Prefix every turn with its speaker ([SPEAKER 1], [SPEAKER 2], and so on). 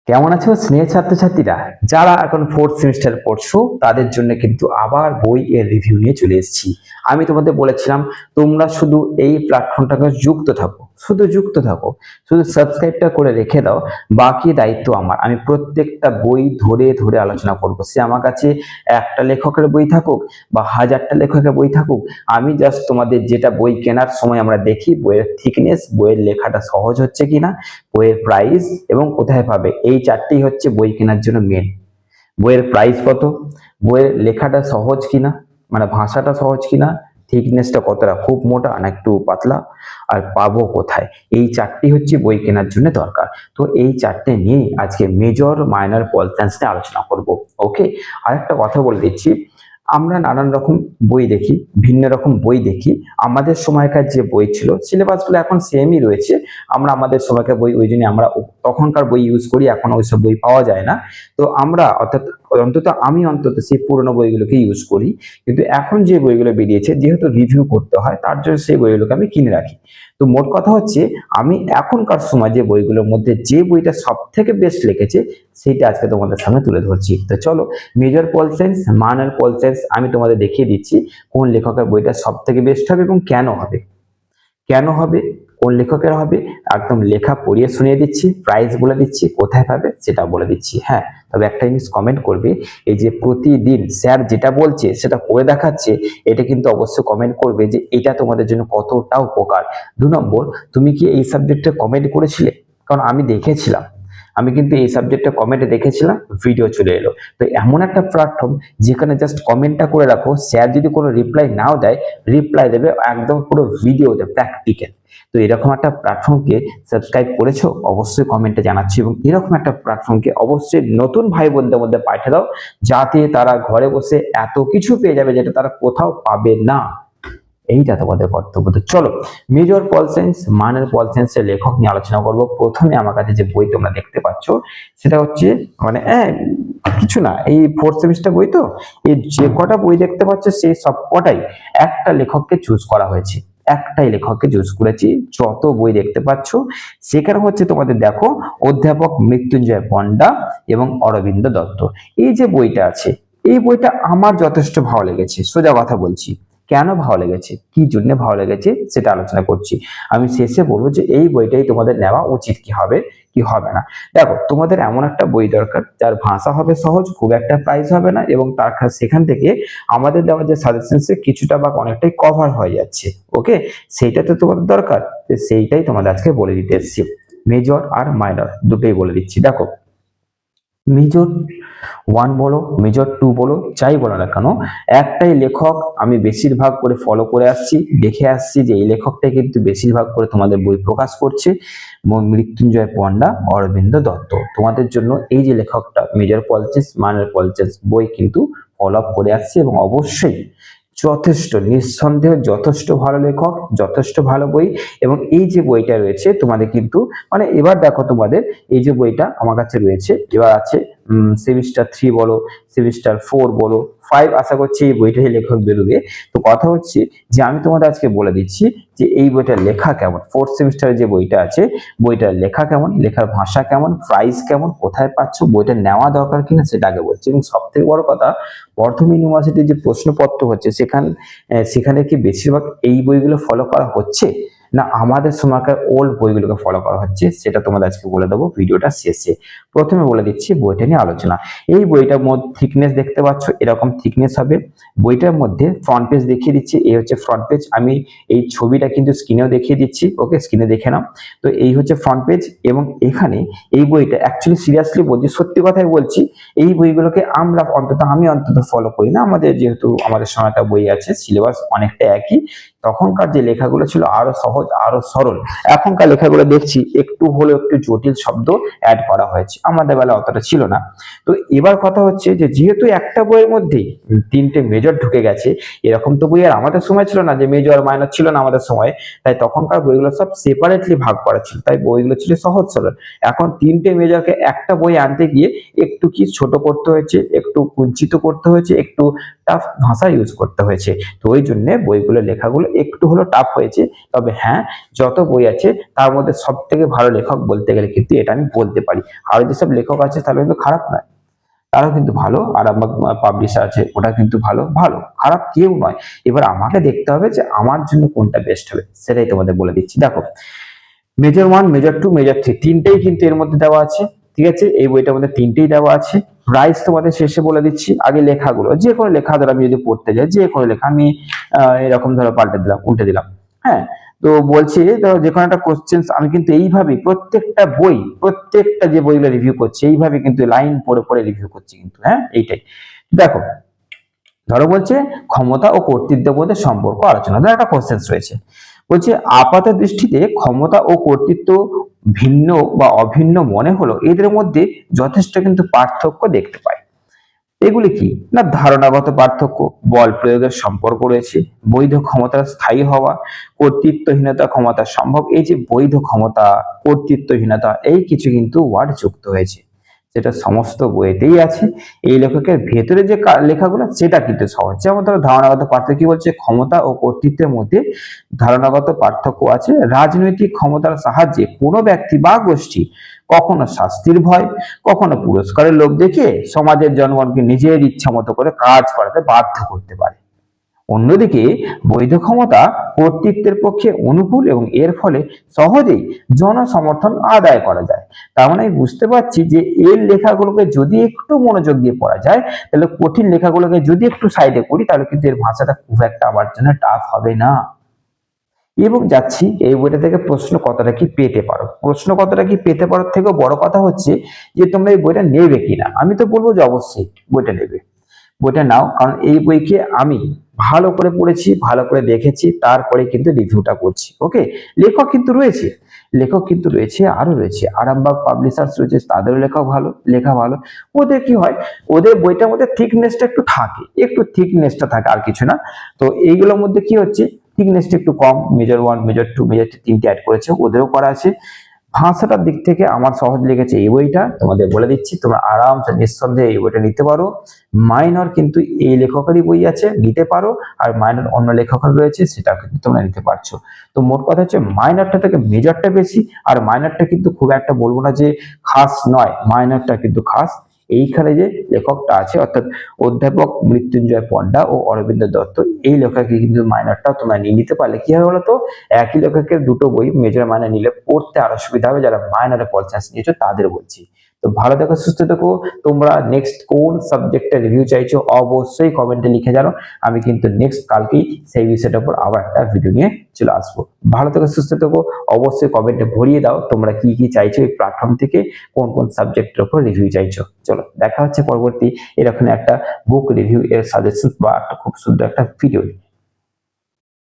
[SPEAKER 1] কেমন আছো স্নেহ ছাত্রছাত্রীরা? যারা এখন ফোর্থ সেমিস্টার পড়ছো তাদের জন্য কিন্তু আবার বই এর রিভিউ নিয়ে চলে এসেছি। আমি তোমাদের বলেছিলাম তোমরা শুধু এই প্ল্যাটফর্মটাকে যুক্ত থাকো, শুধু সাবস্ক্রাইবটা করে রেখে দাও। বাকি দায়িত্ব আমার। আমি প্রত্যেকটা বই ধরে ধরে আলোচনা করব। সে আমার কাছে একটা লেখকের বই থাকুক বা হাজারটা লেখকের বই থাকুক, আমি জাস্ট তোমাদের যেটা বই কেনার সময় আমরা দেখি বইয়ের থিকনেস, বইয়ের লেখাটা সহজ হচ্ছে কিনা, বইয়ের প্রাইস এবং কোথায় পাবে, এই চারটেই হচ্ছে বই কেনার জন্য মেন। বইয়ের প্রাইস কত, বইয়ের লেখাটা সহজ কিনা, মানে ভাষাটা সহজ কিনা, থিকনেসটা কতটা, খুব মোটা না একটু পাতলা, আর পাবো কোথায়, এই চারটি হচ্ছে বই কেনার জন্য দরকার। তো এই চারটে নিয়ে আজকে মেজর মাইনর পল সায়েন্স নিয়ে আলোচনা করব। ওকে, আরেকটা কথা বলে দিচ্ছি, আমরা নানান রকম বই দেখি, ভিন্ন রকম বই দেখি। আমাদের সময়কার যে বই ছিল, সিলেবাসগুলো এখন সেমই রয়েছে। আমরা আমাদের সময়কার বই, ওই জন্য আমরা তখনকার বই ইউজ করি, এখন ওইসব বই পাওয়া যায় না। তো আমরা আমি অন্তত সেই পুরোনো বইগুলোকে ইউজ করি। কিন্তু এখন যে বইগুলো বেরিয়েছে, যেহেতু রিভিউ করতে হয়, তার জন্য সেই বইগুলোকে আমি কিনে রাখি। তো মোট কথা হচ্ছে, আমি এখনকার সময় যে বইগুলোর মধ্যে যে বইটা সব থেকে বেস্ট লিখেছে সেটা আজকে তোমাদের সামনে তুলে ধরছি। তো চলো, major pol science, minor pol science আমি তোমাদের দেখিয়ে দিচ্ছি কোন লেখকের বইটা সব থেকে বেস্ট হবে এবং কেন হবে, কোন লেখকের হবে, একদম লেখা পড়িয়ে শুনিয়ে দিচ্ছি, প্রাইস বলে দিচ্ছি, কোথায় পাবে সেটা বলে দিচ্ছি। হ্যাঁ, তবে একটা জিনিস কমেন্ট করবে, এই যে প্রতিদিন স্যার যেটা বলছে সেটা করে দেখাচ্ছে, এটা কিন্তু অবশ্যই কমেন্ট করবে যে এটা তোমাদের জন্য কতটা উপকার। 2 নম্বর, তুমি কি এই সাবজেক্টে কমেন্ট করেছিলে? কারণ আমি দেখেছিলাম, আমি কিন্তু এই সাবজেক্টে কমেন্টে দেখেছিলাম, ভিডিও চলে এলো। তো এমন একটা প্ল্যাটফর্ম যেখানে জাস্ট কমেন্টটা করে রাখো, স্যার যদি কোনো রিপ্লাই নাও দেয়, রিপ্লাই দেবে একদম পুরো ভিডিওতে প্র্যাকটিক্যাল। তো এরকম একটা প্ল্যাটফর্মকে সাবস্ক্রাইব করেছো অবশ্যই কমেন্টে জানাচ্ছি, এবং এরকম একটা প্ল্যাটফর্মকে অবশ্যই নতুন ভাই বোনদের মধ্যে পাঠিয়ে দাও, যাতে তারা ঘরে বসে এত কিছু পেয়ে যাবে যেটা তারা কোথাও পাবে না। এইটা তোমাদের কর্তব্য। তো চলো, মেজর পল সায়েন্স, মাইনর পল সায়েন্সের লেখক নিয়ে আলোচনা করব। প্রথমে আমার কাছে যে বই তোমরা দেখতে পাচ্ছ সেটা হচ্ছে, মানে কিছু না, এই ফোর্থ সেমিস্টার বই। তো এই যে কটা বই দেখতে পাচ্ছ সেই সব কটাই একটা লেখককে চুজ করা হয়েছে, একটাই লেখককে চুজ করেছি। যত বই দেখতে পাচ্ছ সেখানে হচ্ছে তোমাদের দেখো অধ্যাপক মৃত্যুঞ্জয় পণ্ডা এবং অরবিন্দ দত্ত। এই যে বইটা আছে, এই বইটা আমার যথেষ্ট ভালো লেগেছে, সোজা কথা বলছি। কেন ভালো লেগেছে, কি জন্য ভালো লেগেছে সেটা আলোচনা করছি। আমি শেষে বলবো যে এই বইটাই তোমাদের নেওয়া উচিত, কি হবে কি হবে না। দেখো, তোমাদের এমন একটা বই দরকার যার ভাষা হবে সহজ, খুব একটা প্রাইস হবে না, এবং তার সেখান থেকে আমাদের দেওয়া যে সাজেশনসে কিছুটা বা অনেকটাই কভার হয়ে যাচ্ছে। ওকে, সেইটা তো তোমাদের দরকার, সেইটাই তোমাদের আজকে বলে দিতে এসেছি। মেজর আর মাইনর দুটোই বলে দিচ্ছি। দেখো, মেজর 1 বলো, মেজর 2 বলো, যাই বলো না কেন, একটাই লেখক আমি বেশিরভাগ করে ফলো করে আসছি, দেখে আসছি যে এই লেখকটাই কিন্তু বেশিরভাগ করে তোমাদের বই প্রকাশ করছে, মৃত্যুঞ্জয় পণ্ডা, অরবিন্দ দত্ত। তোমাদের জন্য এই যে লেখকটা major pol science, minor pol science বই কিন্তু ফলো আপ করে আসছে, এবং অবশ্যই যথেষ্ট, নিঃসন্দেহে যথেষ্ট ভালো লেখক, যথেষ্ট ভালো বই। এবং এই যে বইটা রয়েছে তোমাদের কিন্তু, মানে এবার দেখো, তোমাদের এই যে বইটা আমার কাছে রয়েছে, এবার আছে সেমিস্টার 3 বলো, সেমিস্টার 4 বলো, 5, আশা করছি এই বইটাই লেখক বেরোবে। তো কথা হচ্ছে যে আমি তোমাদের আজকে বলে দিচ্ছি যে এই বইটার লেখা কেমন, ফোর্থ সেমিস্টারে যে বইটা আছে বইটার লেখা কেমন, লেখার ভাষা কেমন, প্রাইস কেমন, কোথায় পাচ্ছ, বইটা নেওয়া দরকার কিনা সেটা আগে বলছি। এবং সব থেকে বড় কথা, বর্ধমান ইউনিভার্সিটির যে প্রশ্নপত্র হচ্ছে সেখানে কি বেশিরভাগ এই বইগুলো ফলো করা হচ্ছে, না আমাদের সময়কার ওল্ড বইগুলোকে ফলো করা হচ্ছে, সেটা তোমাদের আজকে বলে দেবো ভিডিওটা শেষে। প্রথমে বলে দিচ্ছি বইটা নিয়ে আলোচনা। এই বইটার মধ্যে থিকনেস দেখতে পাচ্ছ, এরকম থিকনেস হবে। বইটার মধ্যে ফ্রন্ট পেজ দেখিয়ে দিচ্ছি, এই হচ্ছে ফ্রন্ট পেজ। আমি এই ছবিটা কিন্তু স্ক্রিনেও দেখিয়ে দিচ্ছি, ওকে, স্ক্রিনে দেখে নাও। তো এই হচ্ছে ফ্রন্ট পেজ, এবং এখানে এই বইটা অ্যাকচুয়ালি সিরিয়াসলি বলছি, সত্যি কথাই বলছি, এই বইগুলোকে আমি অন্তত ফলো করি না। আমাদের যেহেতু আমাদের সময়টা বই আছে, সিলেবাস অনেকটা একই। তখনকার যে লেখাগুলো ছিল আরো সহজ, আরো সরল। এখনকার লেখাগুলো দেখছি একটু হলেও একটু জটিল শব্দ অ্যাড করা হয়েছে, আমাদের বেলা অতটা ছিল না। তো এবার কথা হচ্ছে যে যেহেতু একটা বইয়ের মধ্যেই 3টে মেজর ঢুকে গেছে, এরকম তো বই আর আমাদের সময় ছিল না যে মেজর মাইনর ছিল না আমাদের সময়। তাই তখনকার বইগুলো সব সেপারেটলি ভাগ করা ছিল, তাই বইগুলো ছিল সহজ সরল। এখন 3টে মেজরকে একটা বই আনতে গিয়ে একটু কি ছোট করতে হয়েছে, একটু কুঞ্চিত করতে হয়েছে, একটু টাফ ভাষা ইউজ করতে হয়েছে। তো ওই জন্য বইগুলো লেখাগুলো একটু হলো টাফ হয়েছে। তবে হ্যাঁ, যত বই আছে তার মধ্যে সব থেকে ভালো লেখক বলতে গেলে কিন্তু এটা আমি বলতে পারি। আর যেসব লেখক আছে তাহলে কিন্তু খারাপ নয়, তারাও কিন্তু ভালো। আরামবাগ পাবলিশার আছে, ওটা কিন্তু ভালো ভালো, খারাপ কেউ নয়। এবার আমাকে দেখতে হবে যে আমার জন্য কোনটা বেস্ট হবে, সেটাই তোমাদের বলে দিচ্ছি। দেখো, major one, major two, major three, তিনটেই কিন্তু এর মধ্যে দেওয়া আছে। ঠিক আছে, এই বইটার মধ্যে তিনটেই দেওয়া আছে। প্রাইস তোমাদের শেষে বলে দিচ্ছি। আগে লেখাগুলো, যে কোনো লেখা ধরো আমি যদি পড়তে যাই, যে কোনো লেখা আমি এরকম ধরো পাল্টে দিলাম, উল্টে দিলাম। হ্যাঁ, তো বলছি ধরো যে কোনো একটা কোশ্চেন আমি কিন্তু এইভাবেই প্রত্যেকটা বই, প্রত্যেকটা যে বইগুলো রিভিউ করছি এইভাবে কিন্তু লাইন পড়ে পড়ে রিভিউ করছি কিন্তু। হ্যাঁ, এইটাই। দেখো, ধরো বলছে ক্ষমতা ও কর্তৃত্বের মধ্যে সম্পর্ক আলোচনা, ধরো একটা কোশ্চেন রয়েছে, বলছে আপাত দৃষ্টিতে ক্ষমতা ও কর্তৃত্ব ভিন্ন বা অভিন্ন মনে হলো এদের মধ্যে যথেষ্ট কিন্তু পার্থক্য দেখতে পাই। এগুলি কি না, ধারণাগত পার্থক্য, বল প্রয়োগের সম্পর্ক রয়েছে, বৈধ ক্ষমতার স্থায়ী হওয়া, কর্তৃত্বহীনতা ক্ষমতা সম্ভব। এই যে বৈধ ক্ষমতা, কর্তৃত্বহীনতা, এই কিছু কিন্তু ওয়ার্ড যুক্ত হয়েছে, যেটা সমস্ত বইতেই আছে। এই লেখকের ভেতরে যে লেখাগুলো সেটা কিন্তু সহজ। যেমন ধরো ধারণাগত পার্থক্য কি বলছে, ক্ষমতা ও কর্তৃত্বের মধ্যে ধারণাগত পার্থক্য আছে। রাজনৈতিক ক্ষমতার সাহায্যে কোনো ব্যক্তি বা গোষ্ঠী কখনো শাস্তির ভয়, কখনো পুরস্কারের লোভ দেখিয়ে সমাজের জনগণকে নিজের ইচ্ছা মতো করে কাজ করাতে বাধ্য করতে পারে। অন্যদিকে বৈধ ক্ষমতা কর্তৃত্বের পক্ষে অনুকূল এবং এর ফলে সহজেই জনসমর্থন আদায় করা যায়। তার মানে আমি বুঝতে পারছি যে এর লেখাগুলোকে যদি একটু মনোযোগ দিয়ে পড়া যায়, তাহলে কঠিন লেখাগুলোকে যদি একটু সাইডে করি, তাহলে কিন্তু এর ভাষাটা খুব একটা আমার জন্য টাফ হবে না। এবং যাচ্ছি এই বইটা থেকে প্রশ্ন কতটা কি পেতে পারো। প্রশ্ন কতটা কি পেতে পারো থেকেও বড় কথা হচ্ছে যে তোমরা এই বইটা নেবে কিনা। আমি তো বলবো যে অবশ্যই বইটা নেবে, বইটা নাও, কারণ এই বইকে আমি ভালো করে পড়েছি, ভালো করে দেখেছি, তারপরে কিন্তু রিভিউটা করছি। ওকে, লেখক কিন্তু রয়েছে, লেখক কিন্তু রয়েছে, আরো রয়েছে আরামবাগ পাবলিশার্স রয়েছে, তাদের লেখা ভালো, লেখা ভালো। ওদের কি হয়, ওদের বইটার মধ্যে থিকনেসটা একটু থাকে, একটু থিকনেসটা থাকে, আর কিছু না। তো এইগুলোর মধ্যে কি হচ্ছে, থিকনেসটা একটু কম। Major one, major two, major three তিনটে অ্যাড করেছে, ওদেরও করা আছে। ভাষাটার দিক থেকে আমার সহজ লেগেছে এই বইটা, তোমাদের বলে দিচ্ছি, তোমরা আরামসে নিঃসন্দেহে এই বইটা নিতে পারো। মাইনর কিন্তু এই লেখকেরই বই আছে, নিতে পারো। আর মাইনর অন্য লেখকের রয়েছে, সেটা কিন্তু তোমরা নিতে পারছো। তো মোট কথা হচ্ছে মাইনরটা থেকে মেজরটা বেশি। আর মাইনরটা কিন্তু খুব একটা বলবো না যে খাস নয়, মাইনরটা কিন্তু খাস। এইখানে যে লেখকটা আছে, অর্থাৎ অধ্যাপক মৃত্যুঞ্জয় পণ্ডা ও অরবিন্দ দত্ত, এই লেখককে কিন্তু মাইনরটা তোমরা নিয়ে নিতে পারলে কি হবে বলতো, একই লেখকের দুটো বই মেজর মাইনর নিলে পড়তে আরো সুবিধা হবে। যারা মাইনরে পড় চান্স নিয়েছো তাদের বলছি। তো ভালো থেকো, সুস্থ থেকো। তোমরা নেক্সট কোন সাবজেক্টের রিভিউ চাইছো অবশ্যই কমেন্টে লিখে জানো। আমি কিন্তু নেক্সট কালকেই সেই বিষয়টার উপর আবার একটা ভিডিও নিয়ে চলে আসবো। ভালো থেকো, সুস্থ থেকো। অবশ্যই কমেন্টে ভরিয়ে দাও তোমরা কি কি চাইছো এই প্ল্যাটফর্ম থেকে, কোন কোন সাবজেক্টের উপর রিভিউ চাইছো। চলো দেখা হচ্ছে পরবর্তী এরকম একটা বুক রিভিউ এর সাজেশন বা একটা খুব সুন্দর একটা ভিডিও।